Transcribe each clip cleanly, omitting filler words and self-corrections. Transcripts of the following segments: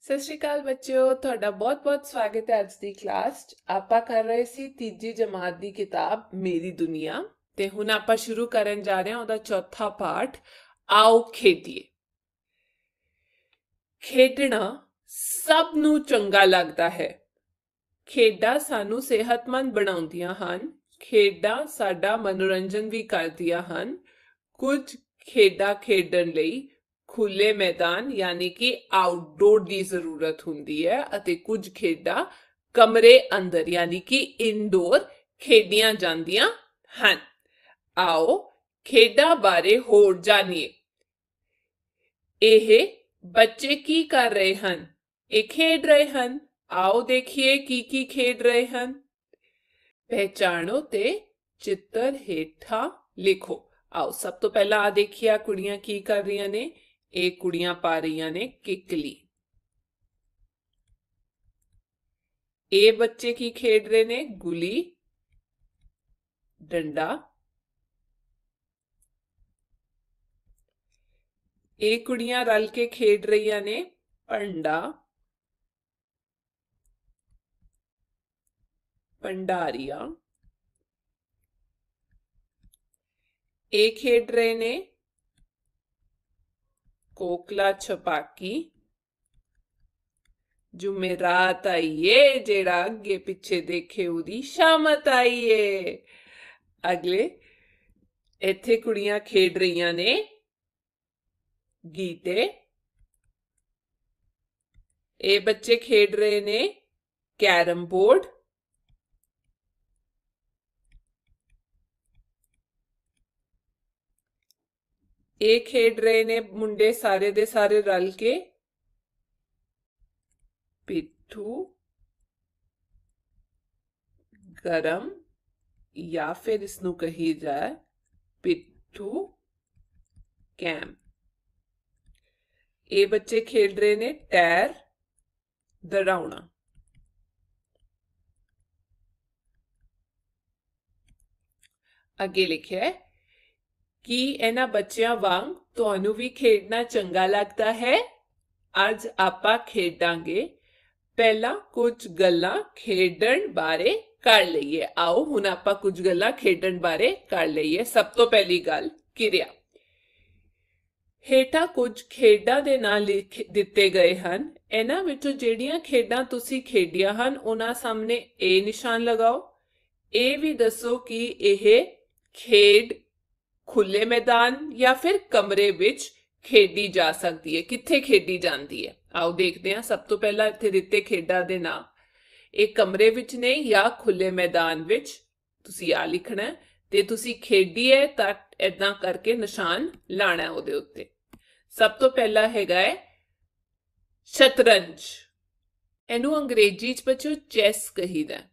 ਸਤਿ ਸ਼੍ਰੀ ਅਕਾਲ ਬੱਚਿਓ, ਤੁਹਾਡਾ ਬਹੁਤ-ਬਹੁਤ ਸਵਾਗਤ ਹੈ ਅੱਜ ਦੀ ਕਲਾਸ 'ਚ। ਆਪਾਂ ਕਰ ਰਹੇ ਸੀ ਤੀਜੀ ਜਮਾਤ ਦੀ ਕਿਤਾਬ ਮੇਰੀ ਦੁਨੀਆ ਤੇ ਹੁਣ ਆਪਾਂ ਸ਼ੁਰੂ ਕਰਨ ਜਾ ਰਹੇ ਹਾਂ ਉਹਦਾ ਚੌਥਾ ਪਾਠ। ਆਓ ਖੇਡੀਏ। ਖੇਡਣਾ ਸਭ ਨੂੰ ਚੰਗਾ ਲੱਗਦਾ ਹੈ। ਖੇਡਾਂ ਸਾਨੂੰ ਸਿਹਤਮੰਦ ਬਣਾਉਂਦੀਆਂ ਹਨ। ਖੇਡਾਂ ਸਾਡਾ ਮਨੋਰੰਜਨ ਵੀ ਕਰਦੀਆਂ ਹਨ। ਕੁਝ ਖੇਡਾਂ ਖੇਡਣ ਲਈ ਖੁੱਲੇ ਮੈਦਾਨ यानी कि आउटडोर ਦੀ ਜ਼ਰੂਰਤ ਹੁੰਦੀ ਹੈ ਅਤੇ ਕੁਝ ਖੇਡਾਂ ਕਮਰੇ ਅੰਦਰ यानी कि ਇਨਡੋਰ ਖੇਡੀਆਂ ਜਾਂਦੀਆਂ ਹਨ। ਆਓ ਖੇਡਾਂ ਬਾਰੇ ਹੋਰ ਜਾਣੀਏ। ਇਹ ਬੱਚੇ ਕੀ ਕਰ ਰਹੇ ਹਨ? ਇਹ ਖੇਡ ਰਹੇ ਹਨ। ਆਓ ਦੇਖੀਏ ਕੀ ਖੇਡ ਰਹੇ ਹਨ। ਪਹਿਚਾਣੋ ਤੇ ਚਿੱਤਰ ਹੇਠਾਂ ਲਿਖੋ। ਆਓ ਸਭ ਤੋਂ ਪਹਿਲਾਂ ਆ ਦੇਖੀਏ ਆ ਕੁੜੀਆਂ ਕੀ ਕਰ ਰਹੀਆਂ ਨੇ। ਇਹ ਕੁੜੀਆਂ ਪਾ ਰਹੀਆਂ ਨੇ ਕਿੱਕਲੀ। ਇਹ ਬੱਚੇ ਕੀ ਖੇਡ ਰਹੇ ਨੇ? ਗੁੱਲੀ ਡੰਡਾ। ਇਹ ਕੁੜੀਆਂ ਰਲ ਕੇ ਖੇਡ ਰਹੀਆਂ ਨੇ ਭੰਡਾ ਭੰਡਾਰੀਆ। ਇਹ ਖੇਡ ਰਹੇ ਨੇ ਕੋਕਲਾ ਛਪਾਕੀ। जुमेरात आइए जेड़ा अगे पिछे देखे उदी शामत आइए। अगले इत्थे कुड़ियां खेड रही ने गीटे। ये बच्चे खेड रहे ने कैरम बोर्ड। ये खेड रहे ने मुंडे सारे दे सारे रल के पिट्ठू गरम या फिर इसनू कही जाए पिट्ठू कैम। ये बच्चे खेल रहे ने टैर दड़ाउना। अगे लिखा है कि इन्हां बच्चियां वांग तुहानू भी खेडना चंगा लगता है। अज आपां खेडांगे। पहला कुछ गल्लां खेडण बारे कर लईए। आओ हुण आपां कुछ गल्लां खेडण बारे कर लईए। सब तो पहली गल किरिया। हेठा कुछ खेडां दे नाम लिख दिते गए हन। इन्हां विचों जेहड़ियां खेडां तुसीं खेडियां हन उन्हां सामने ए निशान लगाओ। ए भी दसो कि यह खेड खुले मैदान या फिर कमरे विच खेडी जा सकती है। कित्थे खेडी जाती है? आओ देखते हैं। सब तो पहला इत्थे दिते खेडां दे नाम। एक कमरे विच ने या खुले मैदान विच तुसी आ लिखना है ते तुसी खेडी है तां इदां करके निशान लाना है उहदे उत्ते। सब तो पहला हैगा है शतरंज। इहनू अंग्रेजी च बच्चों चैस कहीदा है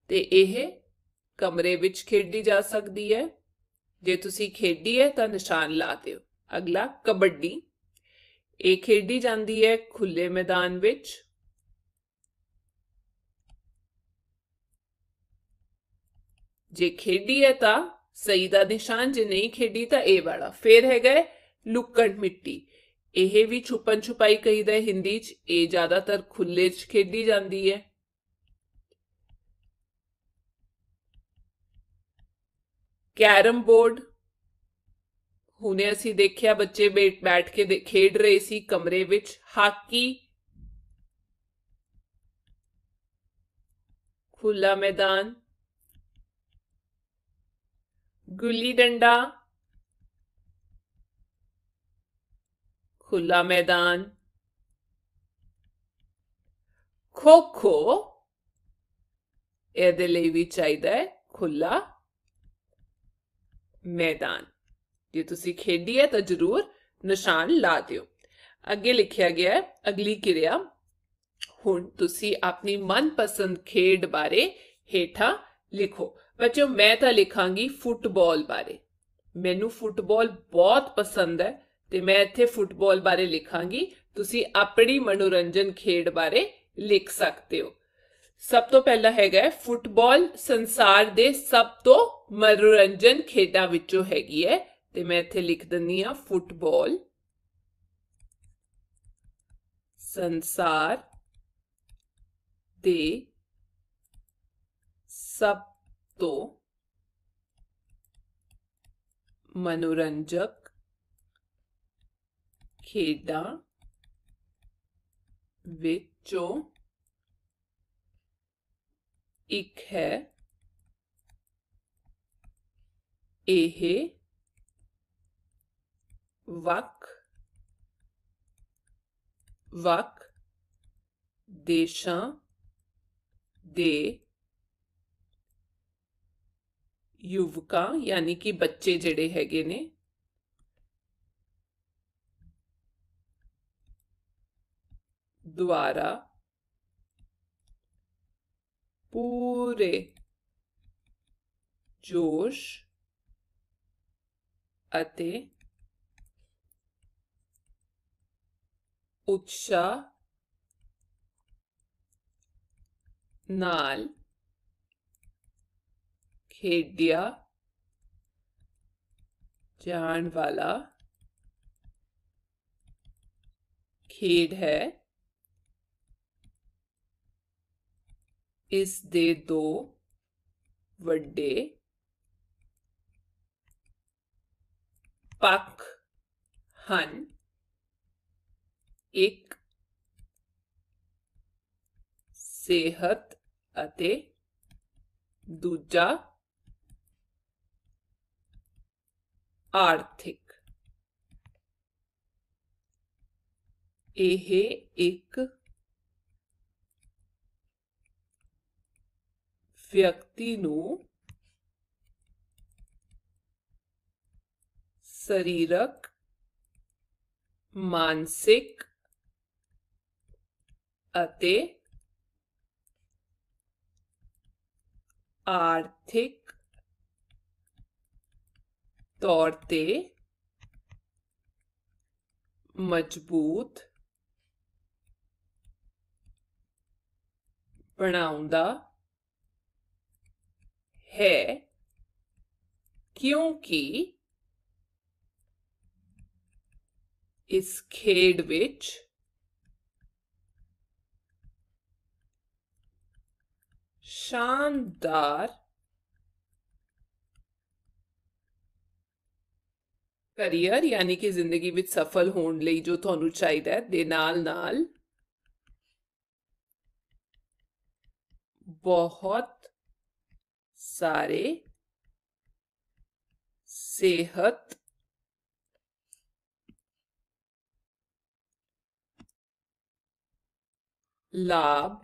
ते इह कमरे विच खेडी जा सकती है। जे तुसी खेडी है तां निशान ला दिओ। अगला कबड्डी। ये खेडी जाती है खुले मैदान विच। जे खेडी है ता सही दा निशान, जे नहीं खेडी ता ए वाला। फिर है लुक्कड़ मिट्टी। यह भी छुपन छुपाई कहीदा है हिंदी च। ये ज्यादातर खुले च खेडी जाती है। कैरम बोर्ड हुणे असी देखिया बच्चे बैठ के खेड रहे सी कमरे विच। हाकी खुला मैदान। गुल्ली डंडा खुला मैदान। खो खो इहदे लई भी चाहीदा है खुला मैदान। जे तुसी खेडी है तो जरूर निशान ला दिओ। अगे लिखिया गया है अगली किरिया। हुण तुसी अपनी मनपसंद खेड बारे हेठा लिखो। बच्चों मैं तो लिखांगी फुटबॉल बारे। मैनू फुटबॉल बहुत पसंद है ते मैं इत्थे फुटबॉल बारे लिखांगी। तुसी अपनी मनोरंजन खेड बारे लिख सकते हो। सब तो पहला हैगा फुटबॉल संसार दे सब तो मनोरंजन खेडां विचों हैगी है ते मैं इत्थे लिख दिंदी हां फुटबॉल ਸੰਸਾਰ ਦੇ ਸਭ ਤੋਂ ਮਨੋਰੰਜਕ ਖੇਡਾਂ ਵਿੱਚੋਂ ਇੱਕ ਹੈ। ਇਹ ਵੱਖ-ਵੱਖ ਦੇਸ਼ਾਂ ਦੇ ਯੁਵਕਾਂ ਯਾਨੀ ਕਿ ਬੱਚੇ ਜਿਹੜੇ ਹੈਗੇ ਨੇ ਦੁਆਰਾ ਪੂਰੇ ਜੋਸ਼ ਅਤੇ ਉਤਸ਼ਾਹ ਨਾਲ ਖੇਡਿਆ ਜਾਣ ਵਾਲਾ ਖੇਡ ਹੈ। ਇਸ ਦੇ ਦੋ ਵੱਡੇ ਪੱਖ ਹਨ। ਇੱਕ ਸਿਹਤ ਅਤੇ ਦੂਜਾ ਆਰਥਿਕ। ਇਹ ਇੱਕ ਵਿਅਕਤੀ ਨੂੰ ਸਰੀਰਕ, ਮਾਨਸਿਕ ਅਤੇ ਆਰਥਿਕ ਤੌਰ ਤੇ ਮਜ਼ਬੂਤ ਬਣਾਉਂਦਾ ਹੈ, ਕਿਉਂਕਿ ਇਸ ਖੇਡ ਵਿੱਚ ਸ਼ਾਨਦਾਰ ਕਰੀਅਰ ਯਾਨੀ ਕਿ ਜ਼ਿੰਦਗੀ ਵਿੱਚ ਸਫਲ ਹੋਣ ਲਈ ਜੋ ਤੁਹਾਨੂੰ ਚਾਹੀਦਾ ਹੈ ਦੇ ਨਾਲ ਬਹੁਤ ਸਾਰੇ ਸਿਹਤ ਲਾਭ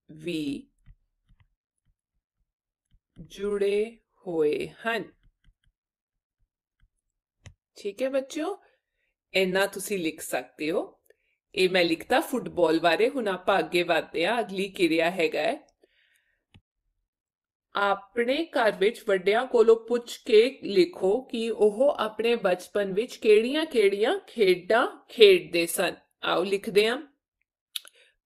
ਵੀ ਜੁੜੇ ਹੋਏ ਹਨ। ठीक है बच्चों, इन्ना तुसी लिख सकते हो। ये मैं लिखता फुटबॉल बारे। हुण आपां अगे वधदे हां। अगली किरिया हैगा है अपने घर विच वड्डियां कोलों पुछ के लिखो कि ओह अपने बचपन विच किहड़ियां-किहड़ियां खेडां खेडदे सन। आओ लिखदे हां।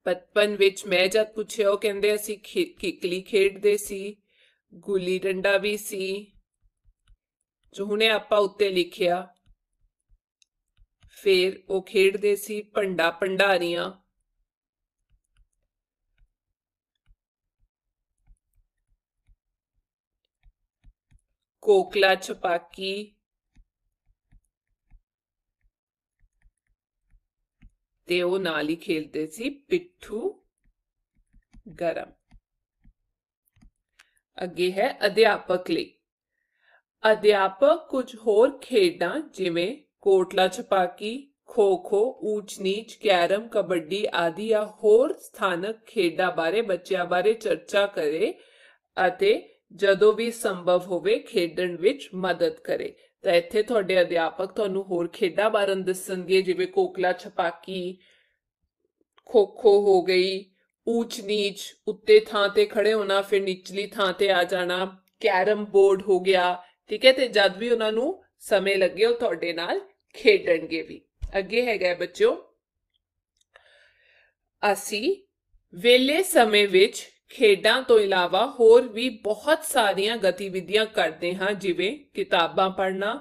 बचपन विच मैं जद पुछिया ओह कहंदे असीं किकली खेडदे सी, गुल्ली डंडा भी सी, जो हुणे आपां उत्ते लिखिया। फिर वो खेडदे सी भंडा भंडारियां, कोकला छपाकी, ते वो नाल ही खेलते सी पिट्ठू गरम। अगे है अध्यापक लई। अध्यापक कुछ होर खेडां जिवें कोटला छपाकी, खो खो, ऊंच नीच, कैरम, कबड्डी आदि या होर स्थानक खेडां बारे बच्चों बारे चर्चा करे अते जदों भी संभव होवे खेडण विच मदद करे। तो इत्थे तुहाडे अध्यापक तुहानूं होर खेडां बारे दस्सणगे जिवें कोकला छपाकी, खो खो हो गई, ऊंच नीच उत्ते थां ते खड़े होना फिर निचली थां ते आ जाना, कैरम बोर्ड हो गया। ठीक है, ते जद भी उन्हां नूं समय लगे वो तुहाडे नाल खेडणगे भी। अगे हैगा बच्चों असी वेले समय विच खेडां तो इलावा होर भी बहुत सारियां गतिविधियां करते हाँ, जिवें किताबां पढ़ना,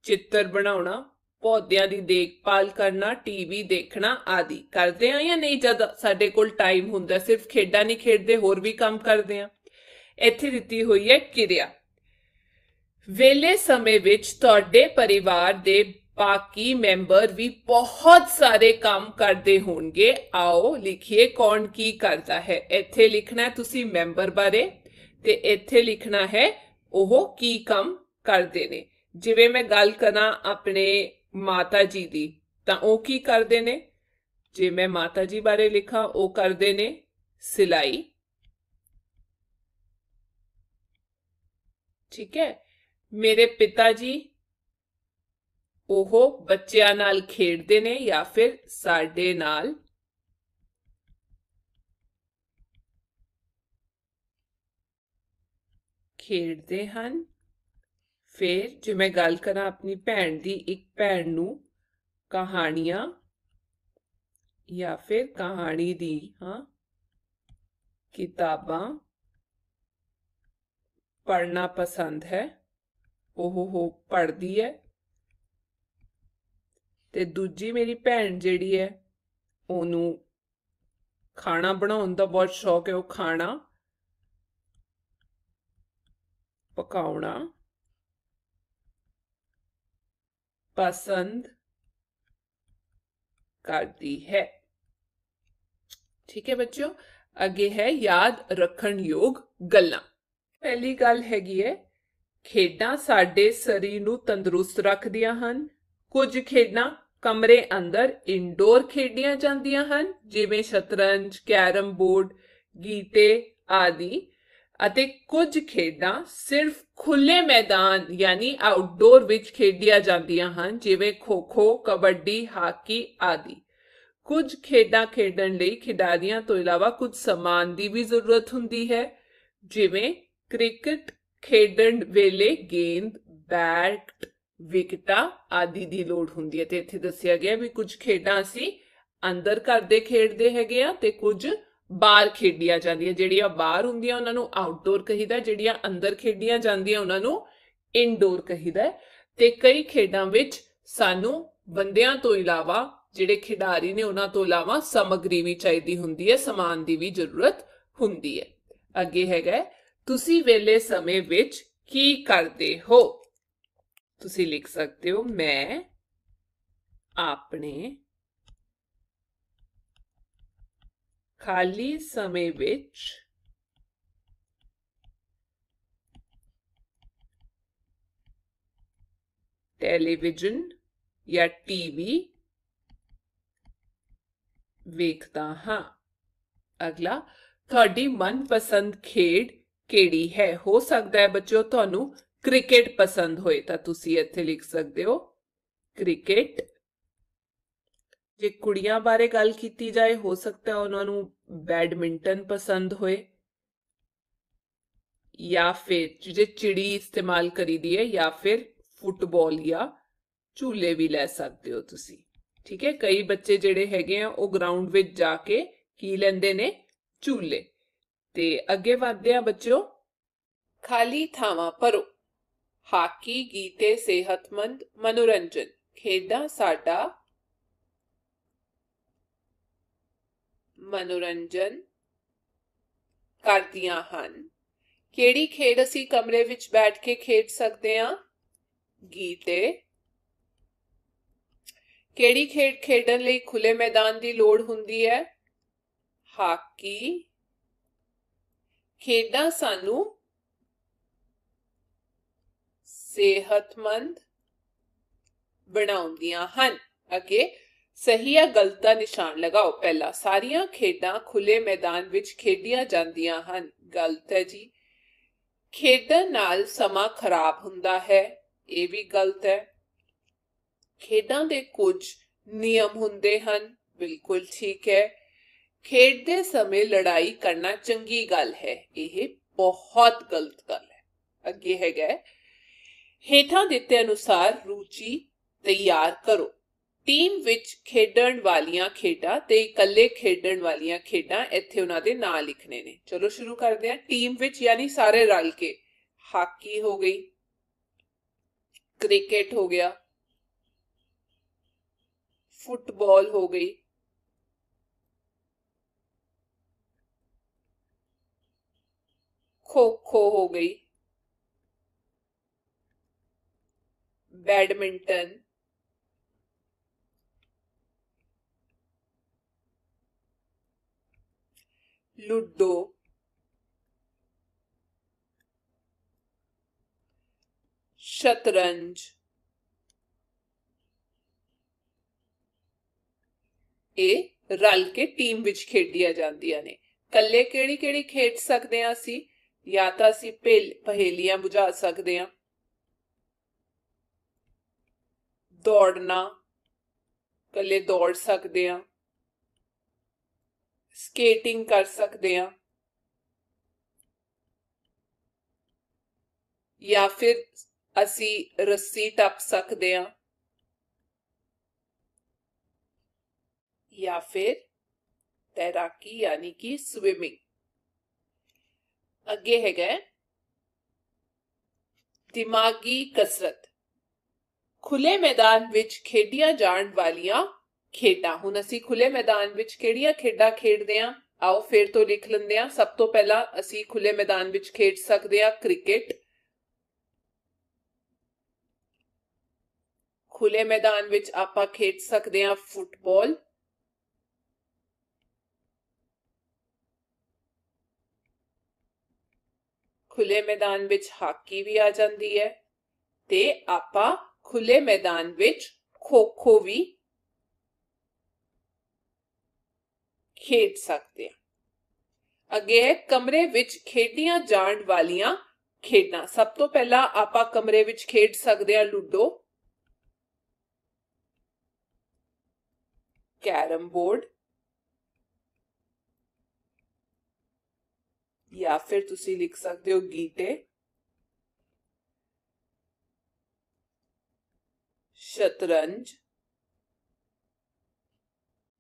चित्र बनाउणा, ਪੌਦਿਆਂ ਦੀ ਦੇਖਭਾਲ ਕਰਨਾ, ਟੀਵੀ ਦੇਖਣਾ ਆਦि ਕਰਦੇ ਆ ਜਾਂ ਨਹੀਂ? ਜਦ ਸਾਡੇ ਕੋਲ ਟਾਈਮ ਹੁੰਦਾ ਸਿਰਫ ਖੇਡਾਂ ਨਹੀਂ ਖੇਡਦੇ, ਹੋਰ ਵੀ ਕੰਮ ਕਰਦੇ ਆ। ਇੱਥੇ ਦਿੱਤੀ ਹੋਈ ਹੈ ਕਿਰਿਆ। ਵੇਲੇ ਸਮੇਂ ਵਿੱਚ ਤੁਹਾਡੇ ਪਰਿਵਾਰ ਦੇ ਬਾਕੀ ਮੈਂਬਰ ਵੀ ਬਹੁਤ ਸਾਰੇ ਕੰਮ ਕਰਦੇ ਹੋਣਗੇ। ਆਓ ਲਿਖੀਏ ਕੌਣ ਕੀ ਕਰਦਾ ਹੈ। ਇੱਥੇ ਲਿਖਣਾ ਹੈ ਤੁਸੀਂ ਮੈਂਬਰ ਬਾਰੇ ਤੇ ਇੱਥੇ ਲਿਖਣਾ ਹੈ ਉਹ ਕੀ ਕੰਮ ਕਰਦੇ ਨੇ। ਜਿਵੇਂ ਮੈਂ ਗੱਲ ਕਰਾਂ ਆਪਣੇ ਮਾਤਾ ਜੀ ਦੀ ਤਾਂ ਉਹ ਕੀ ਕਰਦੇ ਨੇ? ਜੇ ਮੈਂ ਮਾਤਾ ਜੀ ਬਾਰੇ ਲਿਖਾਂ, ਉਹ ਕਰਦੇ ਨੇ ਸਿਲਾਈ। ਠੀਕ ਹੈ। ਮੇਰੇ ਪਿਤਾ ਜੀ ਉਹ ਬੱਚਿਆਂ ਨਾਲ ਖੇਡਦੇ ਨੇ ਜਾਂ ਫਿਰ ਸਾਡੇ ਨਾਲ ਖੇਡਦੇ ਹਨ। ਫਿਰ ਜੇ ਮੈਂ ਗੱਲ ਕਰਾਂ ਆਪਣੀ ਭੈਣ ਦੀ, ਇੱਕ ਭੈਣ ਨੂੰ ਕਹਾਣੀਆਂ ਜਾਂ ਫਿਰ ਕਹਾਣੀ ਦੀ ਕਿਤਾਬਾਂ ਪੜ੍ਹਨਾ ਪਸੰਦ ਹੈ, ਉਹ ਪੜ੍ਹਦੀ ਹੈ। ਤੇ ਦੂਜੀ ਮੇਰੀ ਭੈਣ ਜਿਹੜੀ ਹੈ ਉਹਨੂੰ ਖਾਣਾ ਬਣਾਉਣ ਦਾ ਬਹੁਤ ਸ਼ੌਕ ਹੈ, ਉਹ ਖਾਣਾ ਪਕਾਉਣਾ पसंद करती है। ठीक है बच्चों, अगे है याद रखण योग गल्लां। पहली गल हैगी है खेडां साडे शरीर नूं तंदुरुस्त रखदियां हन। कुछ खेडां कमरे अंदर इंडोर खेडियां जांदियां हन, जिवें शतरंज, कैरम बोर्ड, गीटे आदि। ਅਤੇ ਕੁਝ ਖੇਡਾਂ ਸਿਰਫ ਖੁੱਲੇ ਮੈਦਾਨ ਯਾਨੀ ਆਊਟਡੋਰ ਵਿੱਚ ਖੇਡੀਆਂ ਜਾਂਦੀਆਂ ਹਨ, ਜਿਵੇਂ ਖੋ-ਖੋ, ਕਬੱਡੀ, ਹਾਕੀ ਆਦਿ। ਕੁਝ ਖੇਡਾਂ ਖੇਡਣ ਲਈ ਖਿਡਾਰੀਆਂ ਤੋਂ ਇਲਾਵਾ ਕੁਝ ਸਮਾਨ ਦੀ ਵੀ ਜ਼ਰੂਰਤ ਹੁੰਦੀ ਹੈ, ਜਿਵੇਂ ਕ੍ਰਿਕਟ ਖੇਡਣ ਵੇਲੇ ਗੇਂਦ, ਬੈਟ, ਵਿਕਟਾਂ ਆਦि ਦੀ ਲੋੜ ਹੁੰਦੀ ਹੈ। ਤੇ ਇੱਥੇ ਦੱਸਿਆ ਗਿਆ ਵੀ ਕੁਝ ਖੇਡਾਂ ਅਸੀਂ ਅੰਦਰ ਘਰ ਦੇ ਖੇਡਦੇ ਹੈਗੇ ਆ ਤੇ ਕੁਝ ਬਾਹਰ ਖੇਡੀਆਂ ਜਾਂਦੀਆਂ। ਜਿਹੜੀਆਂ ਬਾਹਰ ਹੁੰਦੀਆਂ ਉਹਨਾਂ ਨੂੰ ਆਊਟਡੋਰ ਕਹੀਦਾ, ਜਿਹੜੀਆਂ ਅੰਦਰ ਖੇਡੀਆਂ ਜਾਂਦੀਆਂ ਉਹਨਾਂ ਨੂੰ ਇਨਡੋਰ ਕਹੀਦਾ। ਤੇ ਕਈ ਖੇਡਾਂ ਵਿੱਚ ਸਾਨੂੰ ਬੰਦਿਆਂ ਤੋਂ ਇਲਾਵਾ ਜਿਹੜੇ ਖਿਡਾਰੀ ਨੇ ਉਹਨਾਂ ਤੋਂ ਇਲਾਵਾ ਸਮੱਗਰੀ ਵੀ ਚਾਹੀਦੀ ਹੁੰਦੀ ਹੈ, ਸਮਾਨ ਦੀ ਵੀ ਜ਼ਰੂਰਤ ਹੁੰਦੀ ਹੈ। ਅੱਗੇ ਹੈਗਾ ਤੁਸੀਂ ਵੇਲੇ ਸਮੇਂ ਵਿੱਚ ਕੀ ਕਰਦੇ ਹੋ? ਤੁਸੀਂ ਲਿਖ ਸਕਦੇ ਹੋ ਮੈਂ ਆਪਣੇ ਖਾਲੀ ਸਮੇਂ ਵਿੱਚ ਟੈਲੀਵਿਜ਼ਨ ਜਾਂ ਟੀਵੀ ਵੇਖਦਾ ਹਾਂ। ਅਗਲਾ, ਤੁਹਾਡੀ ਮਨਪਸੰਦ ਖੇਡ ਕਿਹੜੀ ਹੈ? ਹੋ ਸਕਦਾ ਹੈ ਬੱਚਿਓ ਤੁਹਾਨੂੰ ਕ੍ਰਿਕਟ ਪਸੰਦ ਹੋਏ ਤਾਂ ਤੁਸੀਂ ਇੱਥੇ ਲਿਖ ਸਕਦੇ ਹੋ ਕ੍ਰਿਕਟ। ਜੇ ਕੁੜੀਆਂ ਬਾਰੇ ਗੱਲ ਕੀਤੀ ਜਾਏ, ਹੋ ਸਕਦਾ ਹੈ ਉਹਨਾਂ ਨੂੰ ਬੈਡਮਿੰਟਨ ਪਸੰਦ ਹੋਏ, ਜਾਂ ਫਿਰ ਜੇ ਚਿੜੀ ਇਸਤੇਮਾਲ ਕਰੀਦੀ ਹੈ ਜਾਂ ਫਿਰ ਫੁੱਟਬਾਲ ਜਾਂ ਝੂਲੇ ਵੀ ਲੈ ਸਕਦੇ ਹੋ ਤੁਸੀਂ। ਠੀਕ ਹੈ, ਕਈ ਬੱਚੇ ਜਿਹੜੇ ਹੈਗੇ ਆ ਉਹ ਗਰਾਊਂਡ ਵਿੱਚ ਜਾ ਕੇ ਕੀ ਲੈਂਦੇ ਨੇ? ਝੂਲੇ। ਤੇ ਅੱਗੇ ਵਧਦੇ ਆ ਬੱਚਿਓ, ਖਾਲੀ ਥਾਵਾਂ ਭਰੋ। ਹਾਕੀ, ਗੀਤੇ, ਸਿਹਤਮੰਦ, ਮਨੋਰੰਜਨ ਖੇਡਾਂ ਸਾਡਾ ਮਨੋਰੰਜਨ ਕਰਦੀਆਂ ਹਨ। ਕਿਹੜੀ ਖੇਡ ਅਸੀਂ ਕਮਰੇ ਵਿੱਚ ਬੈਠ ਕੇ ਖੇਡ ਸਕਦੇ ਹਾਂ? ਗੀਤੇ। ਕਿਹੜੀ ਖੇਡ ਖੇਡਣ ਲਈ ਖੁੱਲੇ ਮੈਦਾਨ ਦੀ ਲੋੜ ਹੁੰਦੀ ਹੈ? ਹਾਕੀ। ਖੇਡਾਂ ਸਾਨੂੰ ਸਿਹਤਮੰਦ ਬਣਾਉਂਦੀਆਂ ਹਨ। ਅੱਗੇ ਸਹੀ ਜਾਂ ਗਲਤ ਦਾ ਨਿਸ਼ਾਨ ਲਗਾਓ। ਪਹਿਲਾ, ਸਾਰੀਆਂ ਖੇਡਾਂ ਖੁੱਲੇ ਮੈਦਾਨ ਵਿੱਚ ਖੇਡੀਆਂ ਜਾਂਦੀਆਂ ਹਨ। ਗਲਤ ਹੈ ਜੀ। ਖੇਡਣ ਨਾਲ ਸਮਾਂ ਖਰਾਬ ਹੁੰਦਾ ਹੈ, ਇਹ ਵੀ ਗਲਤ ਹੈ। ਖੇਡਾਂ ਦੇ ਕੁਝ ਨਿਯਮ ਹੁੰਦੇ ਹਨ, ਬਿਲਕੁਲ ਠੀਕ ਹੈ। ਖੇਡਦੇ ਸਮੇਂ ਲੜਾਈ ਕਰਨਾ ਚੰਗੀ ਗੱਲ ਹੈ, ਇਹ ਬਹੁਤ ਗਲਤ ਗੱਲ ਹੈ। ਅੱਗੇ ਹੈਗਾ ਹੇਠਾਂ ਦਿੱਤੇ ਅਨੁਸਾਰ ਰੁਚੀ ਤਿਆਰ ਕਰੋ। ਟੀਮ ਵਿੱਚ ਖੇਡਣ ਵਾਲੀਆਂ ਖੇਡਾਂ ਤੇ ਇਕੱਲੇ ਖੇਡਣ ਵਾਲੀਆਂ ਖੇਡਾਂ, ਇੱਥੇ ਉਹਨਾਂ ਦੇ ਨਾਂ ਲਿਖਣੇ ਨੇ। ਚਲੋ ਸ਼ੁਰੂ ਕਰਦੇ ਹਾਂ। ਟੀਮ ਵਿੱਚ ਯਾਨੀ ਸਾਰੇ ਰਲ ਕੇ, ਹਾਕੀ ਹੋ ਗਈ, ਕ੍ਰਿਕਟ ਹੋ ਗਿਆ, फुटबॉल हो गई, खो खो हो गई, बैडमिंटन, लूडो, शतरंज, ਇਹ ਰਲ ਕੇ ਟੀਮ ਵਿੱਚ ਖੇਡੀਆਂ ਜਾਂਦੀਆਂ ਨੇ। ਕੱਲੇ ਕਿਹੜੀ ਕਿਹੜੀ ਖੇਡ ਸਕਦੇ ਹਾਂ ਅਸੀਂ? ਜਾਂ ਤਾਂ ਅਸੀਂ ਪਹੇਲੀਆਂ ਬੁਝਾ ਸਕਦੇ ਹਾਂ, ਦੌੜਨਾ, ਕੱਲੇ ਦੌੜ ਸਕਦੇ ਹਾਂ, ਸਕੇਟਿੰਗ ਕਰ ਸਕਦੇ ਹਾਂ, ਜਾਂ ਫਿਰ ਅਸੀਂ ਰੱਸੀ ਟੱਪ ਸਕਦੇ ਹਾਂ, या फिर तैराकी यानी कि स्विमिंग। अगे है दिमागी कसरत। खुले मैदान विच खेडियां जाण वालियां खेडां। हुण असीं खुले मैदान विच किहड़ियां खेडां खेडदे हां? आओ फिर तो लिख लैंदे हां। सब तो पहला असीं खुले मैदान विच खेड सकदे हां क्रिकेट। खुले मैदान विच आपां खेड सकदे हां फुटबॉल। खुले मैदान विच हाकी भी आ जाती है ते आपां खुले मैदान विच खो खो भी खेड सकते हैं। अगे है कमरे विच खेडियां जाण वालियां खेडां। सब तो पहला आपां कमरे विच खेड सकते हैं लूडो, कैरम बोर्ड, या फिर तुसी लिख सकते हो गीटे, शतरंज,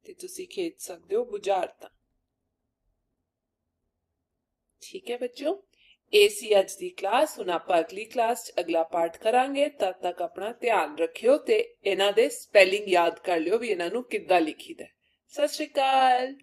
ते तुसी खेड सकते हो बुझारतां। ठीक है बच्चों, ਇਹ ਸੀ ਅੱਜ ਦੀ ਕਲਾਸ। ਹੁਣ ਆਪਾਂ ਅਗਲੀ ਕਲਾਸ 'ਚ ਅਗਲਾ ਪਾਠ ਕਰਾਂਗੇ। ਤਦ ਤੱਕ ਆਪਣਾ ਧਿਆਨ ਰੱਖਿਓ ਤੇ ਇਹਨਾਂ ਦੇ ਸਪੈਲਿੰਗ ਯਾਦ ਕਰ ਲਿਓ ਵੀ ਇਹਨਾਂ ਨੂੰ ਕਿੱਦਾਂ ਲਿਖੀਦਾ। ਸਤਿ ਸ਼੍ਰੀ ਅਕਾਲ।